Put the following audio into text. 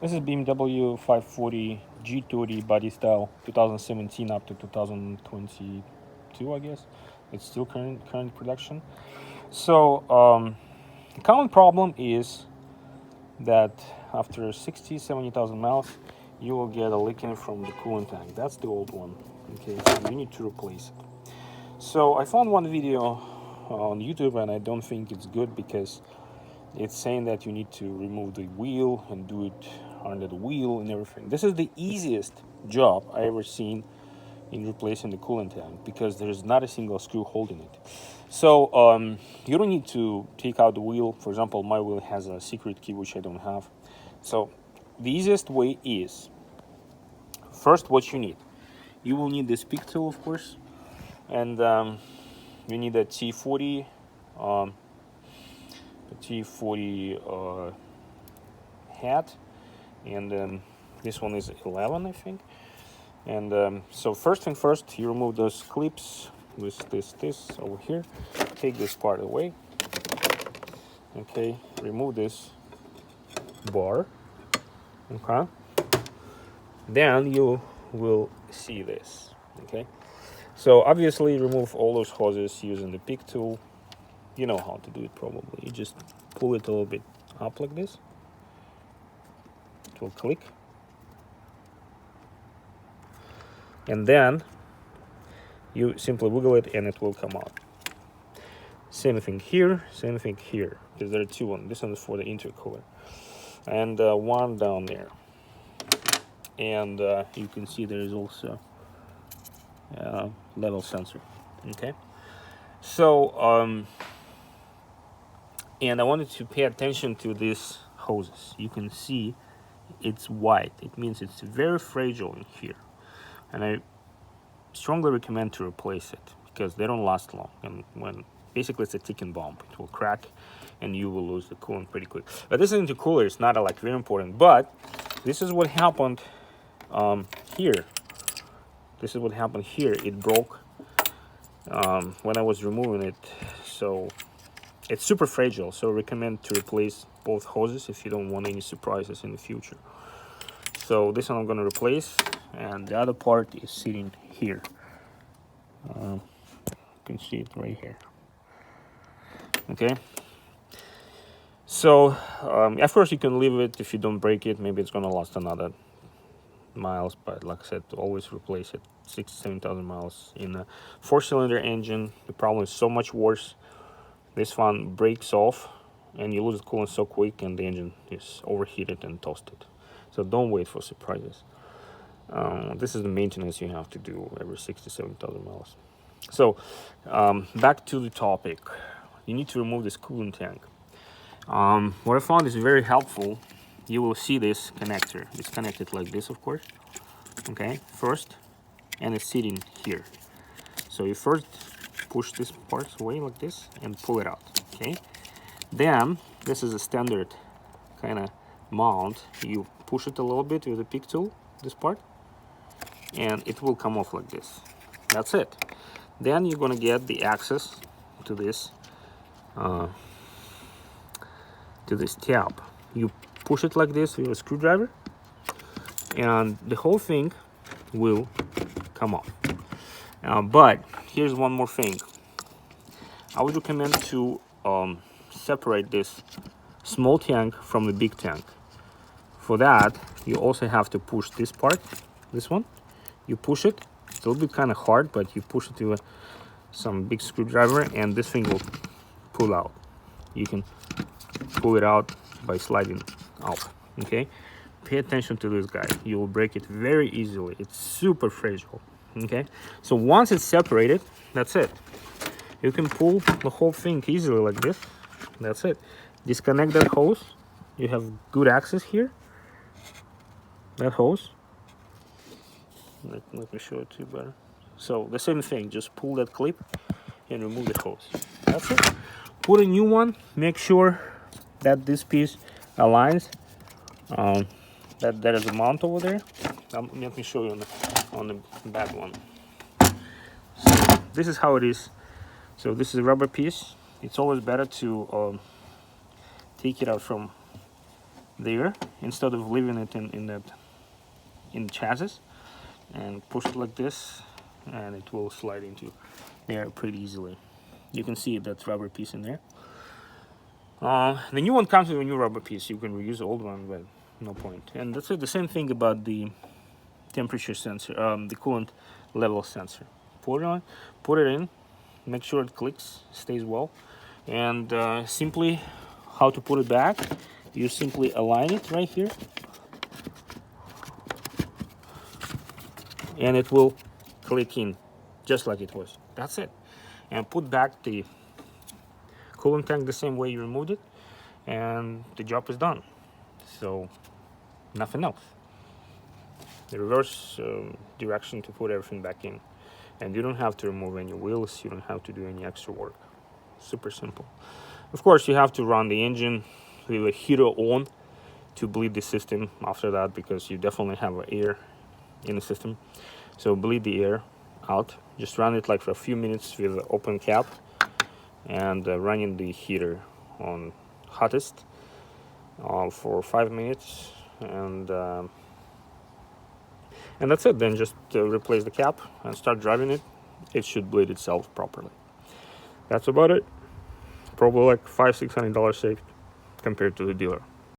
This is BMW 540 G30 body style, 2017 up to 2022, I guess. It's still current production. So the common problem is that after 60, 70,000 miles, you will get a leaking from the coolant tank. That's the old one. Okay, so you need to replace it. So I found one video on YouTube, and I don't think it's good because it's saying that you need to remove the wheel and do it under the wheel and everything. This is the easiest job I ever seen in replacing the coolant tank because there's not a single screw holding it. So you don't need to take out the wheel. For example, my wheel has a secret key, which I don't have. So the easiest way is, first, what you need. You will need this pick tool, of course, and you need a T40 hat, and this one is 11, I think. And so first thing first, you remove those clips with this over here. Take this part away. Okay, remove this bar. Okay, then you will see this. Okay, so obviously remove all those hoses using the pick tool. You know how to do it probably. You just pull it a little bit up like this. It will click. And then you simply wiggle it and it will come out. Same thing here, same thing here, because there are two on. This one is for the intercooler, and one down there. And you can see there is also a level sensor. Okay, so and I wanted to pay attention to these hoses. You can see it's white. It means it's very fragile in here, and I strongly recommend to replace it because they don't last long. And when basically it's a ticking bomb, it will crack and you will lose the coolant pretty quick. But this intercooler is not like very important, but this is what happened here. This is what happened here. It broke when I was removing it, so it's super fragile. So I recommend to replace both hoses if you don't want any surprises in the future. So this one I'm going to replace, and the other part is sitting here. You can see it right here. Okay, so of course you can leave it. If you don't break it, maybe it's going to last another miles, but like I said, always replace it. 67,000 miles. In a 4-cylinder engine, the problem is so much worse. This one breaks off and you lose the coolant so quick, and the engine is overheated and toasted. So don't wait for surprises. This is the maintenance you have to do every 67,000 miles. So back to the topic. You need to remove this coolant tank. What I found is very helpful. You will see this connector. It's connected like this, of course. Okay, first, and it's sitting here. So you first push this part away like this and pull it out. Okay, then this is a standard kind of mount. You push it a little bit with a pick tool, this part, and it will come off like this. That's it. Then you're gonna get the access to this tab. You push it like this with a screwdriver, and the whole thing will come off. But here's one more thing. I would recommend to separate this small tank from the big tank. For that, you also have to push this part, this one. You push it. It's a little bit kind of hard, but you push it with some big screwdriver, and this thing will pull out. You can pull it out by sliding out. Okay, pay attention to this guy. You will break it very easily. It's super fragile. Okay, so once it's separated, that's it. You can pull the whole thing easily like this. That's it. Disconnect that hose. You have good access here. That hose. Let me show it to you better. So the same thing, just pull that clip and remove the hose. That's it. Put a new one. Make sure that this piece aligns. That there is a mount over there. Let me show you on the back one. So this is how it is. So this is a rubber piece. It's always better to take it out from there instead of leaving it in the chassis, and push it like this, and it will slide into there pretty easily. You can see that rubber piece in there. The new one comes with a new rubber piece. You can reuse the old one, but no point. And that's it. The same thing about the temperature sensor, the coolant level sensor. Put it in, make sure it clicks, stays well, and simply how to put it back. You simply align it right here, and it will click in just like it was. That's it. And put back the coolant tank the same way you removed it, and the job is done. So nothing else. The reverse direction to put everything back in, and you don't have to remove any wheels, you don't have to do any extra work. Super simple. Of course, you have to run the engine with a heater on to bleed the system after that, because you definitely have air in the system. So bleed the air out. Just run it like for a few minutes with the open cap, and running the heater on hottest for 5 minutes, and that's it. Then just replace the cap and start driving it. It should bleed itself properly. That's about it. Probably like $500–600 saved compared to the dealer.